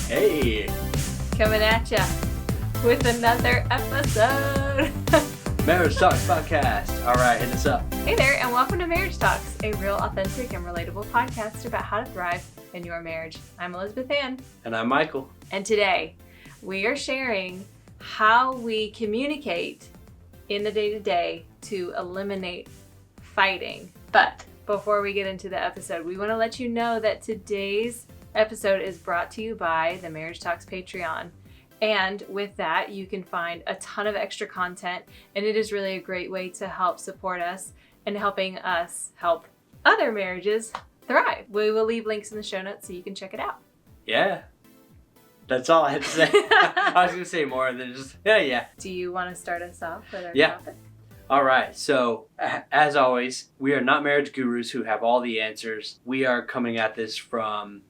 Hey, Coming at ya with another episode. Marriage Talks Podcast. All right, hit us up. Hey there, and welcome to Marriage Talks, a real, authentic, and relatable podcast about how to thrive in your marriage. I'm Elizabeth Ann. And I'm Michael. And today, we are sharing how we communicate in the day-to-day to eliminate fighting. But before we get into the episode, we want to let you know that today's episode is brought to you by the Marriage Talks Patreon. And with that, you can find a ton of extra content, and it is really a great way to help support us and helping us help other marriages thrive. We will leave links in the show notes so you can check it out. Yeah. That's all I had to say. I was going to say more than just, yeah. Do you want to start us off with our topic? All right. So, as always, we are not marriage gurus who have all the answers. We are coming at this from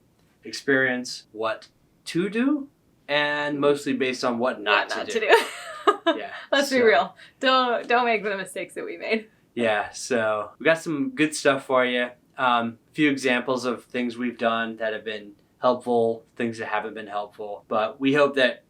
experience, what to do, and mostly based on what not to do. Yeah. Let's be real. Don't make the mistakes that we made. Yeah. So we got some good stuff for you. A few examples of things we've done that have been helpful, things that haven't been helpful. But we hope that,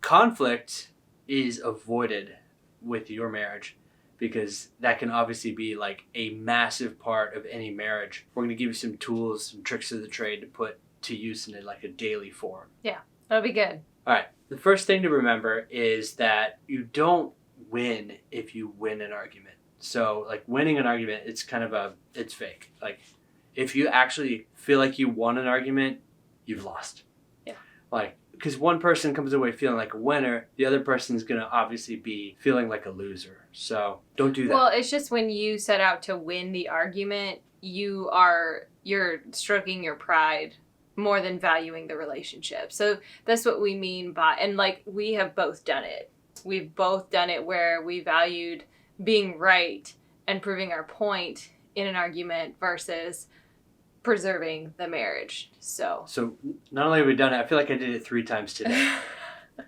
conflict is avoided with your marriage, because that can obviously be like a massive part of any marriage. We're going to give you some tools, some tricks of the trade to put to use in a daily form. Yeah, that'll be good. All right. The first thing to remember is that you don't win if you win an argument. So winning an argument, it's it's fake. If you actually feel like you won an argument, you've lost. Yeah. Because one person comes away feeling like a winner, the other person's going to obviously be feeling like a loser. So don't do that. Well, it's just when you set out to win the argument, you're stroking your pride more than valuing the relationship. So that's what we mean by, and we have both done it. We've both done it where we valued being right and proving our point in an argument versus preserving the marriage. So not only have we done it, I feel like I did it 3 times today.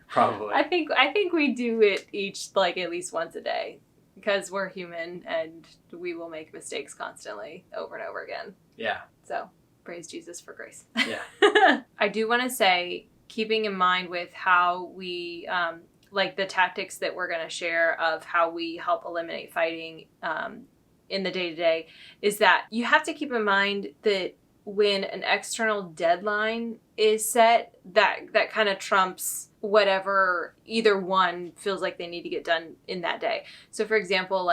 Probably. I think we do it each at least once a day, because we're human and we will make mistakes constantly over and over again. Yeah. So praise Jesus for grace. Yeah. I do want to say, keeping in mind with how we the tactics that we're going to share of how we help eliminate fighting in the day-to-day, is that you have to keep in mind that when an external deadline is set, that kind of trumps whatever either one feels like they need to get done in that day. So for example,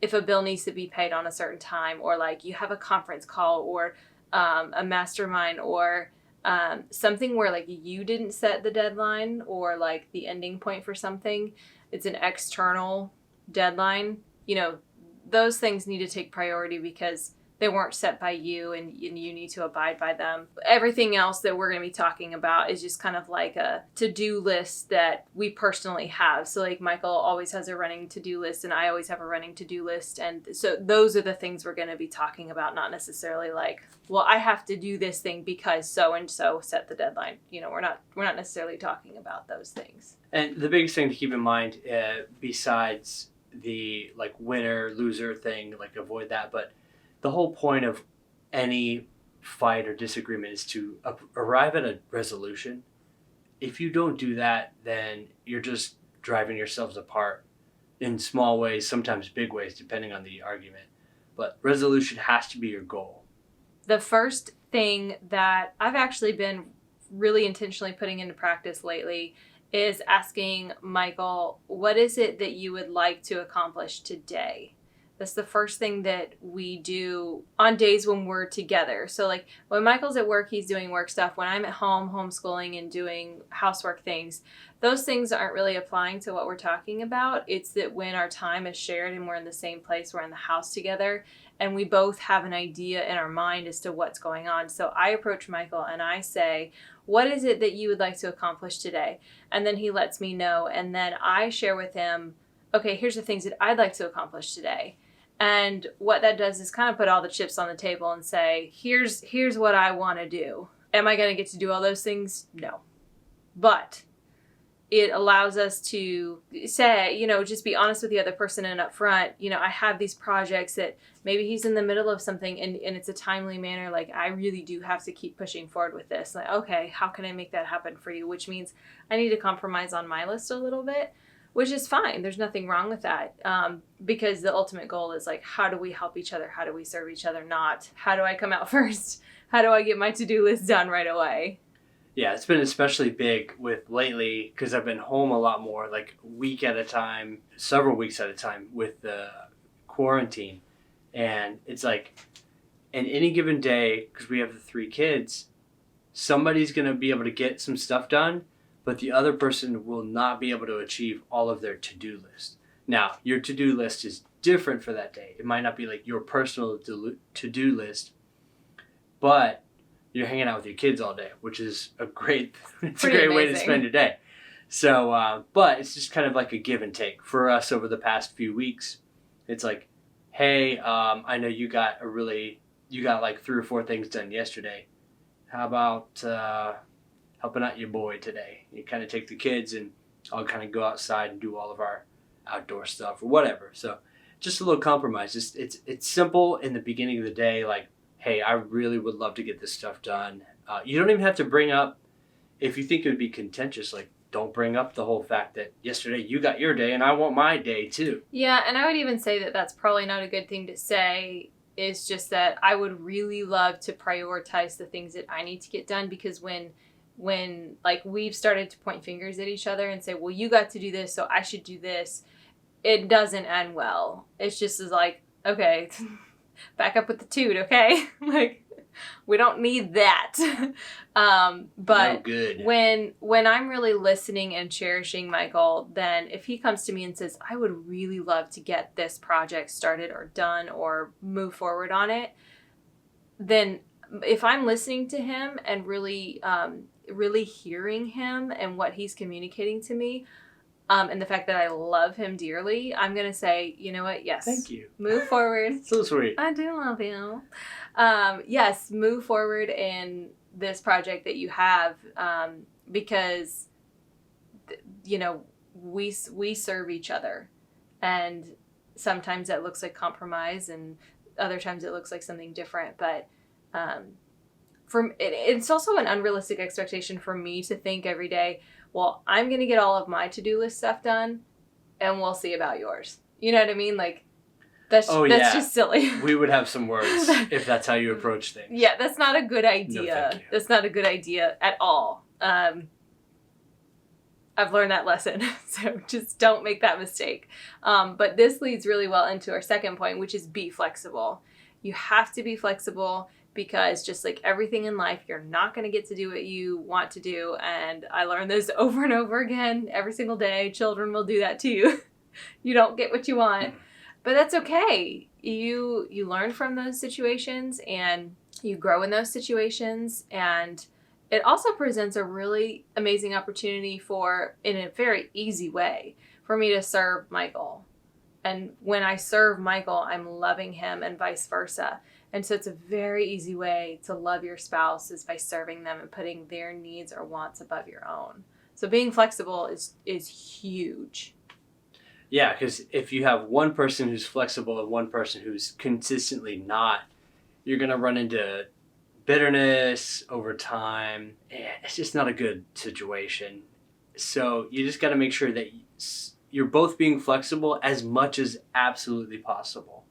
if a bill needs to be paid on a certain time, or you have a conference call, or a mastermind, or something where you didn't set the deadline, or the ending point for something, it's an external deadline, those things need to take priority because they weren't set by you, and you need to abide by them. Everything else that we're going to be talking about is just kind of like a to-do list that we personally have. So Michael always has a running to-do list, and I always have a running to-do list. And so those are the things we're going to be talking about, not necessarily I have to do this thing because so-and-so set the deadline. We're not necessarily talking about those things. And the biggest thing to keep in mind, besides the winner loser thing, avoid that, but the whole point of any fight or disagreement is to arrive at a resolution. If you don't do that, then you're just driving yourselves apart in small ways, sometimes big ways, depending on the argument. But resolution has to be your goal. The first thing that I've actually been really intentionally putting into practice lately is asking Michael, what is it that you would like to accomplish today? That's the first thing that we do on days when we're together. So when Michael's at work, he's doing work stuff. When I'm at home, homeschooling and doing housework things, those things aren't really applying to what we're talking about. It's that when our time is shared and we're in the same place, we're in the house together, and we both have an idea in our mind as to what's going on. So I approach Michael and I say, what is it that you would like to accomplish today? And then he lets me know. And then I share with him, okay, here's the things that I'd like to accomplish today. And what that does is kind of put all the chips on the table and say, here's what I want to do. Am I going to get to do all those things? No. But it allows us to say, you know, just be honest with the other person and up front, you know, I have these projects that maybe he's in the middle of something and it's a timely manner. Like, I really do have to keep pushing forward with this. Like, okay, how can I make that happen for you? Which means I need to compromise on my list a little bit, which is fine. There's nothing wrong with that. Because the ultimate goal is like, how do we help each other? How do we serve each other? Not how do I come out first? How do I get my to-do list done right away? Yeah, it's been especially big with lately because I've been home a lot more, like a week at a time, several weeks at a time with the quarantine. And it's like, in any given day, because we have the 3 kids, somebody's going to be able to get some stuff done, but the other person will not be able to achieve all of their to-do list. Now, your to-do list is different for that day. It might not be like your personal to-do list, but you're hanging out with your kids all day, which is a great way to spend your day. So, but it's just kind of like a give and take for us over the past few weeks. It's like, hey, I know you got like 3 or 4 things done yesterday. How about helping out your boy today? You kind of take the kids and I'll kind of go outside and do all of our outdoor stuff or whatever. So just a little compromise. It's simple in the beginning of the day, like, hey, I really would love to get this stuff done. You don't even have to bring up, if you think it would be contentious, like, don't bring up the whole fact that yesterday you got your day and I want my day too. Yeah, and I would even say that that's probably not a good thing to say. It's just that I would really love to prioritize the things that I need to get done, because when like we've started to point fingers at each other and say, well, you got to do this, so I should do this, it doesn't end well. It's just as like, okay, back up with the toot, okay? Like, we don't need that. But no good. When I'm really listening and cherishing Michael, then if he comes to me and says, I would really love to get this project started or done or move forward on it, then if I'm listening to him and really hearing him and what he's communicating to me, and the fact that I love him dearly, I'm going to say, you know what? Yes. Thank you. Move forward. So sweet. I do love you. Yes, move forward in this project that you have, because, you know, we serve each other. And sometimes that looks like compromise and other times it looks like something different. But it's also an unrealistic expectation for me to think every day, well, I'm going to get all of my to-do list stuff done and we'll see about yours. You know what I mean? Like, that's just silly. We would have some words if that's how you approach things. Yeah, that's not a good idea. No, thank you. That's not a good idea at all. I've learned that lesson, so just don't make that mistake. But this leads really well into our second point, which is be flexible. You have to be flexible, because just like everything in life, you're not going to get to do what you want to do. And I learned this over and over again every single day. Children will do that to you. You don't get what you want, but that's okay. You learn from those situations and you grow in those situations. And it also presents a really amazing opportunity in a very easy way, for me to serve Michael. And when I serve Michael, I'm loving him and vice versa. And so it's a very easy way to love your spouse, is by serving them and putting their needs or wants above your own. So being flexible is huge. Yeah, because if you have one person who's flexible and one person who's consistently not, you're going to run into bitterness over time. It's just not a good situation. So you just got to make sure that you're both being flexible as much as absolutely possible,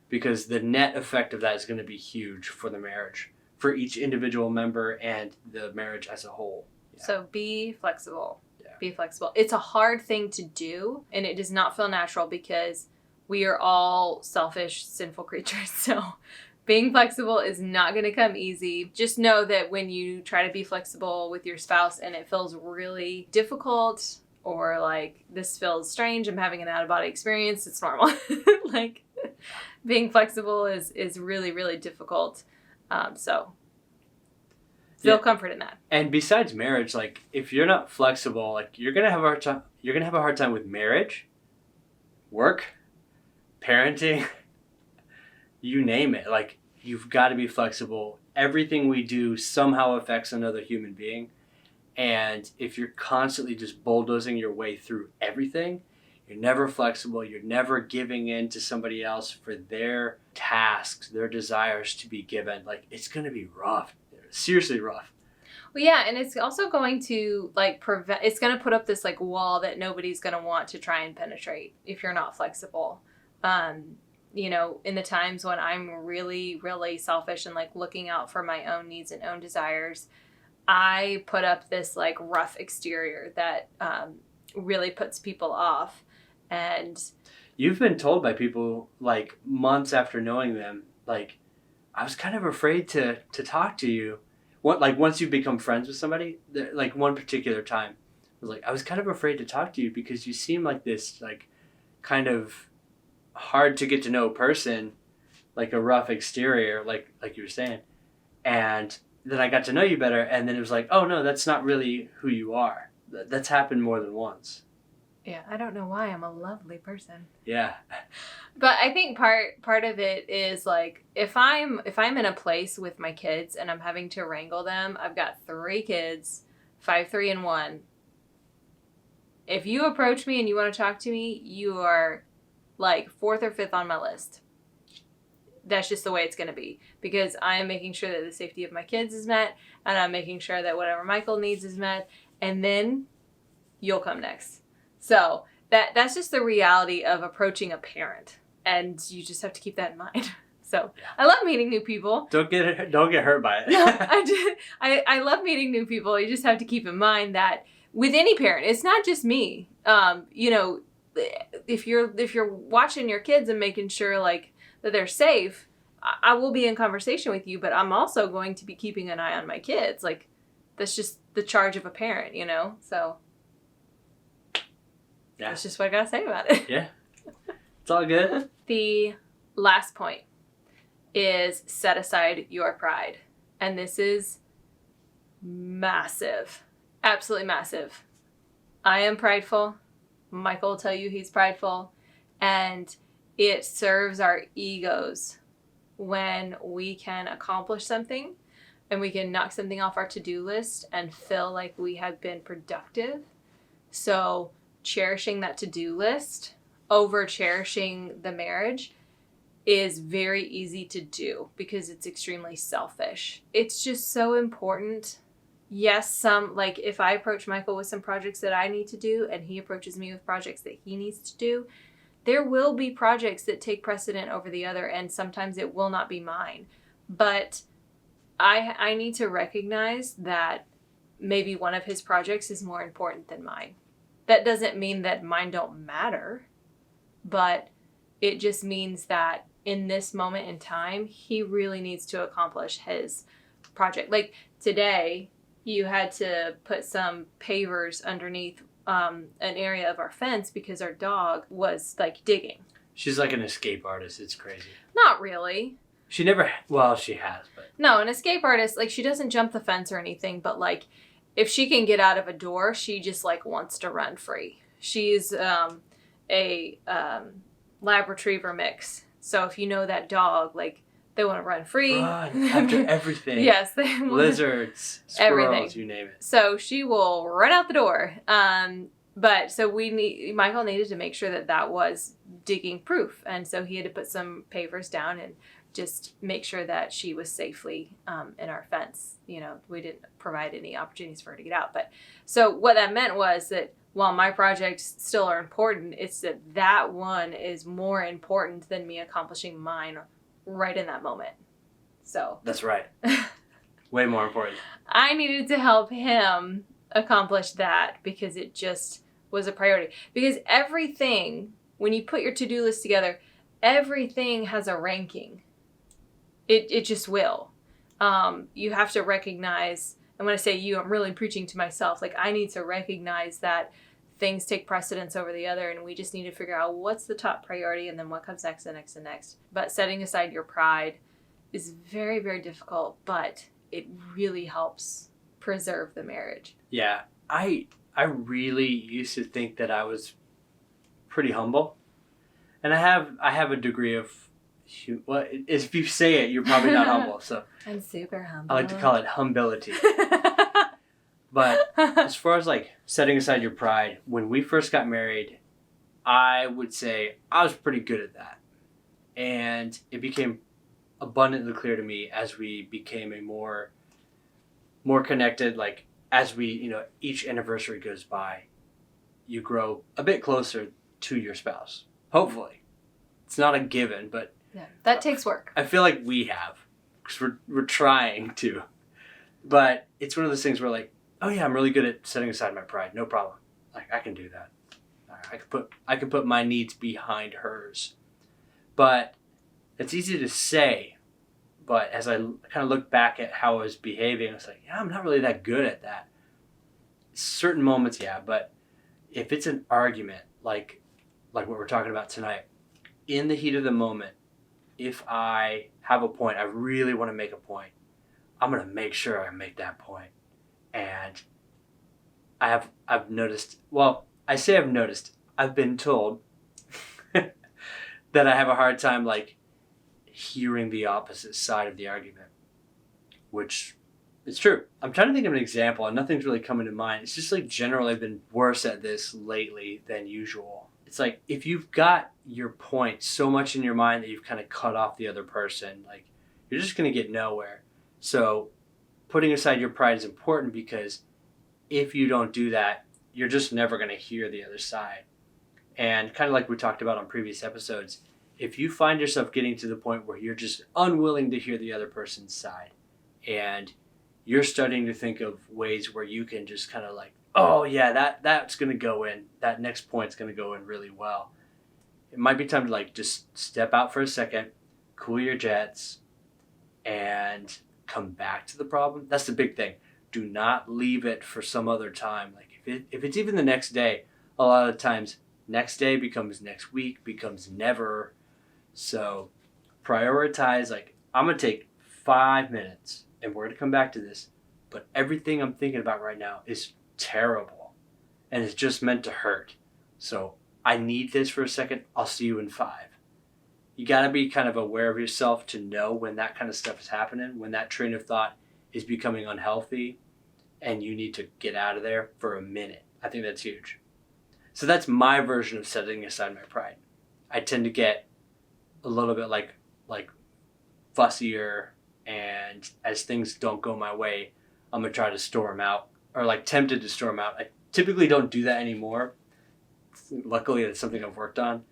because the net effect of that is going to be huge for the marriage, for each individual member and the marriage as a whole. Yeah. So be flexible. Yeah. Be flexible. It's a hard thing to do, and it does not feel natural because we are all selfish, sinful creatures. So being flexible is not going to come easy. Just know that when you try to be flexible with your spouse and it feels really difficult, or like, this feels strange, I'm having an out-of-body experience, it's normal. Like, being flexible is really, really difficult. So feel comfort in that. And besides marriage, like, if you're not flexible, like, you're gonna have a hard time. You're gonna have a hard time with marriage, work, parenting, you name it. Like, you've got to be flexible. Everything we do somehow affects another human being. And if you're constantly just bulldozing your way through everything, you're never flexible, you're never giving in to somebody else for their tasks, their desires to be given. Like, it's going to be rough. Seriously rough. Well, yeah, and it's also going to prevent. It's going to put up this wall that nobody's going to want to try and penetrate if you're not flexible. In the times when I'm really, really selfish and looking out for my own needs and own desires, I put up this rough exterior that really puts people off. And you've been told by people months after knowing them, I was kind of afraid to talk to you. Once you become friends with somebody, one particular time, I was I was kind of afraid to talk to you because you seem like this kind of hard to get to know person, a rough exterior, like you were saying. And then I got to know you better, and then it was oh no, that's not really who you are. That's happened more than once. Yeah, I don't know why. I'm a lovely person. Yeah. But I think part of it is if I'm in a place with my kids and I'm having to wrangle them, I've got 3 kids, 5, 3, and 1. If you approach me and you want to talk to me, you are 4th or 5th on my list. That's just the way it's going to be, because I am making sure that the safety of my kids is met, and I'm making sure that whatever Michael needs is met, and then you'll come next. So that's just the reality of approaching a parent, and you just have to keep that in mind. So I love meeting new people. Don't get hurt by it. No, I love meeting new people. You just have to keep in mind that with any parent, it's not just me. If you're watching your kids and making sure that they're safe, I will be in conversation with you, but I'm also going to be keeping an eye on my kids. That's just the charge of a parent, So yeah. That's just what I gotta say about it. Yeah. It's all good. The last point is set aside your pride. And this is massive. Absolutely massive. I am prideful. Michael will tell you he's prideful. And it serves our egos when we can accomplish something and we can knock something off our to-do list and feel like we have been productive. So cherishing that to-do list over cherishing the marriage is very easy to do because it's extremely selfish. It's just so important. Yes, if I approach Michael with some projects that I need to do and he approaches me with projects that he needs to do, there will be projects that take precedent over the other, and sometimes it will not be mine. But I need to recognize that maybe one of his projects is more important than mine. That doesn't mean that mine don't matter, but it just means that in this moment in time, he really needs to accomplish his project. Today, you had to put some pavers underneath an area of our fence because our dog was digging. She's an escape artist. It's crazy. Not really. She never, well, she has, but. No, an escape artist, she doesn't jump the fence or anything, but if she can get out of a door, she just wants to run free. She's a lab retriever mix. So if you know that dog, they want to run free. Run after everything. Yes. They want lizards, squirrels, everything. You name it. So she will run out the door. But so Michael needed to make sure that was digging proof. And so he had to put some pavers down and just make sure that she was safely in our fence. We didn't provide any opportunities for her to get out. But so what that meant was that while my projects still are important, it's that one is more important than me accomplishing mine right in that moment. So that's right. Way more important. I needed to help him accomplish that because it just was a priority. Because everything, when you put your to-do list together, everything has a ranking. It just will. You have to recognize, and when I say you, I'm really preaching to myself. I need to recognize that things take precedence over the other, and we just need to figure out what's the top priority and then what comes next and next and next. But setting aside your pride is very, very difficult, but it really helps preserve the marriage. Yeah, I really used to think that I was pretty humble, and I have a degree of, well, if you say it, you're probably not humble. So I'm super humble. I like to call it humility. But as far as like setting aside your pride, when we first got married, I would say I was pretty good at that. And it became abundantly clear to me as we became a more connected, like as we, each anniversary goes by, you grow a bit closer to your spouse. Hopefully. It's not a given, but yeah, that takes work. I feel like we have, because we're trying to. But it's one of those things where like, oh yeah, I'm really good at setting aside my pride. No problem. Like I can do that. I can put my needs behind hers. But it's easy to say. But as I kind of look back at how I was behaving, I was like, yeah, I'm not really that good at that. Certain moments, yeah. But if it's an argument, like what we're talking about tonight, in the heat of the moment, if I have a point, I really want to make a point, I'm going to make sure I make that point. And I've noticed, well, I say I've noticed, I've been told that I have a hard time like hearing the opposite side of the argument, which is true. I'm trying to think of an example and nothing's really coming to mind. It's just like generally I've been worse at this lately than usual. It's like if you've got your point so much in your mind that you've kind of cut off the other person, like you're just going to get nowhere. So putting aside your pride is important because if you don't do that, you're just never going to hear the other side. And kind of like we talked about on previous episodes, if you find yourself getting to the point where you're just unwilling to hear the other person's side and you're starting to think of ways where you can just kind of like, oh yeah, that's going to go in, that next point's going to go in really well. It might be time to like just step out for a second, cool your jets, and come back to the problem. That's the big thing. Do not leave it for some other time. Like if it's even the next day, a lot of times next day becomes next week, becomes never. So prioritize, like I'm going to take 5 minutes and we're going to come back to this, but everything I'm thinking about right now is terrible and it's just meant to hurt. So I need this for a second. I'll see you in 5. You got to be kind of aware of yourself to know when that kind of stuff is happening, when that train of thought is becoming unhealthy and you need to get out of there for a minute. I think that's huge. So that's my version of setting aside my pride. I tend to get a little bit like fussier, and as things don't go my way, I'm going to try to storm out, or like tempted to storm out. I typically don't do that anymore. Luckily, it's something I've worked on.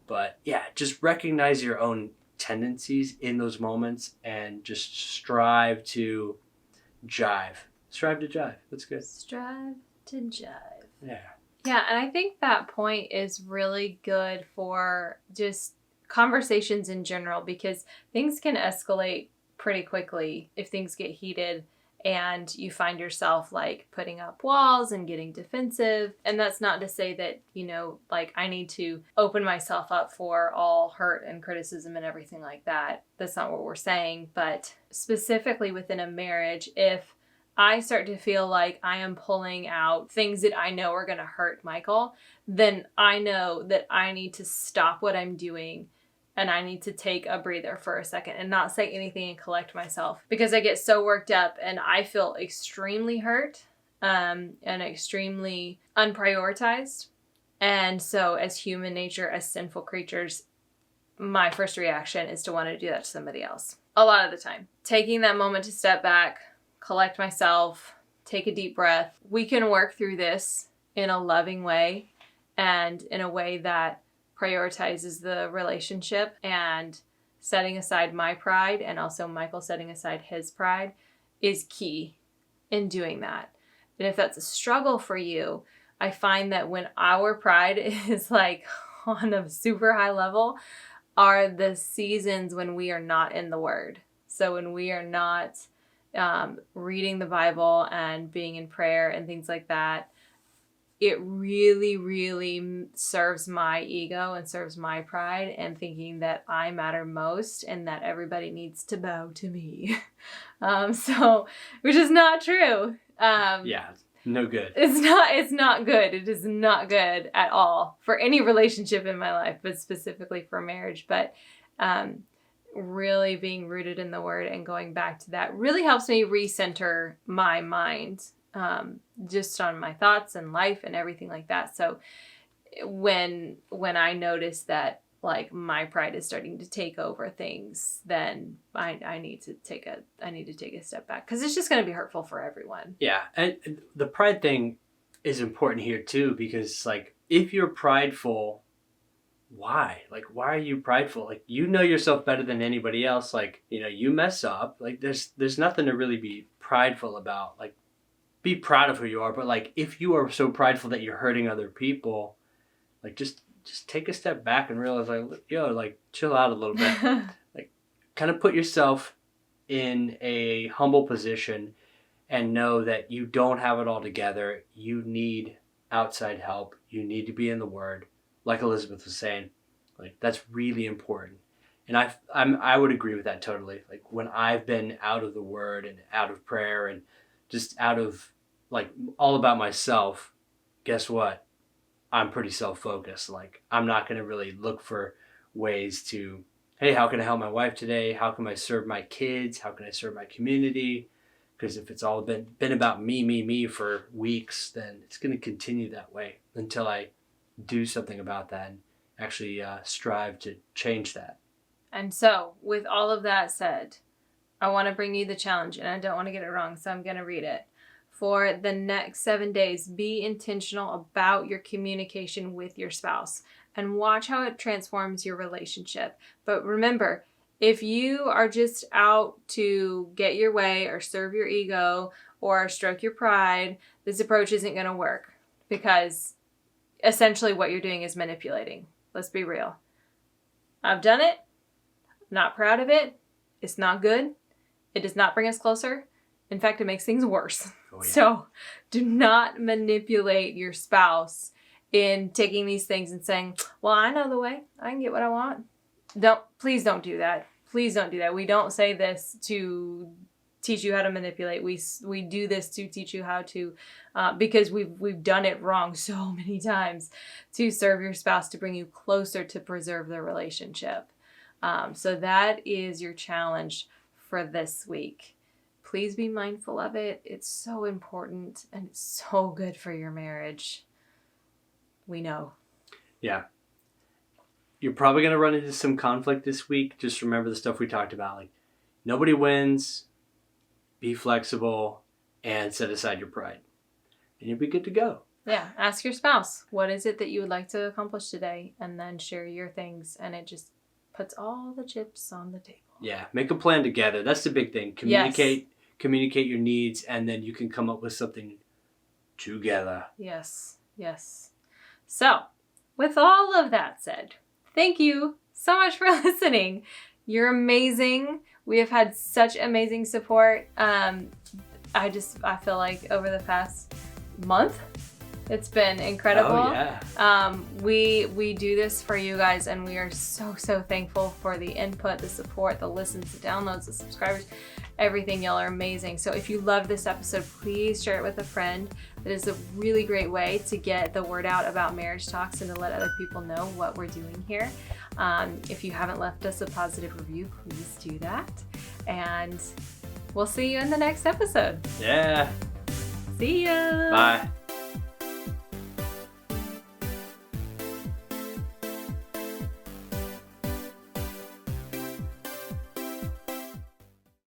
But yeah, just recognize your own tendencies in those moments and just strive to jive. Strive to jive. That's good. Strive to jive. Yeah. Yeah, and I think that point is really good for just conversations in general because things can escalate pretty quickly if things get heated and you find yourself like putting up walls and getting defensive. And that's not to say that, like I need to open myself up for all hurt and criticism and everything like that. That's not what we're saying. But specifically within a marriage, if I start to feel like I am pulling out things that I know are going to hurt Michael, then I know that I need to stop what I'm doing and I need to take a breather for a second and not say anything and collect myself because I get so worked up and I feel extremely hurt and extremely unprioritized. And so as human nature, as sinful creatures, my first reaction is to want to do that to somebody else. A lot of the time. Taking that moment to step back, collect myself, take a deep breath. We can work through this in a loving way and in a way that prioritizes the relationship, and setting aside my pride and also Michael setting aside his pride is key in doing that. And if that's a struggle for you, I find that when our pride is like on a super high level are the seasons when we are not in the Word. So when we are not reading the Bible and being in prayer and things like that, it really, really serves my ego and serves my pride and thinking that I matter most and that everybody needs to bow to me. Which is not true. Yeah, no good. It's not good. It is not good at all for any relationship in my life, but specifically for marriage. But really being rooted in the Word and going back to that really helps me recenter my mind just on my thoughts and life and everything like that. So when I notice that like my pride is starting to take over things, then I need to take a step back, because it's just going to be hurtful for everyone. Yeah, and the pride thing is important here too, because like if you're prideful, why? Like, why are you prideful? Like, you know yourself better than anybody else. Like, you know, you mess up. Like, there's nothing to really be prideful about. Like, be proud of who you are. But like, if you are so prideful that you're hurting other people, like just take a step back and realize, like, yo, like, chill out a little bit. Like, kind of put yourself in a humble position and know that you don't have it all together. You need outside help. You need to be in the Word. Like Elizabeth was saying, like, that's really important. And I would agree with that totally. Like, when I've been out of the Word and out of prayer and just out of, like, all about myself, guess what? I'm pretty self-focused. Like, I'm not going to really look for ways to, hey, how can I help my wife today? How can I serve my kids? How can I serve my community? Because if it's all been about me for weeks, then it's going to continue that way until I do something about that and actually strive to change that. And so, with all of that said, I want to bring you the challenge, and I don't want to get it wrong, so I'm going to read it. For the next 7 days, be intentional about your communication with your spouse and watch how it transforms your relationship. But remember, if you are just out to get your way or serve your ego or stroke your pride, this approach isn't going to work, because essentially what you're doing is manipulating. Let's be real. I've done it. Not proud of it. It's not good. It does not bring us closer. In fact, it makes things worse. Oh, yeah. So do not manipulate your spouse in taking these things and saying, well, I know the way. I can get what I want. Please don't do that. Please don't do that. We don't say this to teach you how to manipulate. We do this to teach you how to, because we've done it wrong so many times, to serve your spouse, to bring you closer, to preserve the relationship. So that is your challenge for this week. Please be mindful of it. It's so important and it's so good for your marriage. We know. Yeah. You're probably going to run into some conflict this week. Just remember the stuff we talked about. Like, nobody wins. Be flexible and set aside your pride. And you'll be good to go. Yeah. Ask your spouse, what is it that you would like to accomplish today? And then share your things. And it just puts all the chips on the table. Yeah. Make a plan together. That's the big thing. Communicate your needs, and then you can come up with something together. Yes. Yes. So, with all of that said, thank you so much for listening. You're amazing. We have had such amazing support. I feel like over the past month, it's been incredible. Oh, yeah. We do this for you guys, and we are so thankful for the input, the support, the listens, the downloads, the subscribers, everything. Y'all are amazing. So if you love this episode, please share it with a friend. It is a really great way to get the word out about Marriage Talks and to let other people know what we're doing here. If you haven't left us a positive review, please do that. And we'll see you in the next episode. Yeah. See ya. Bye.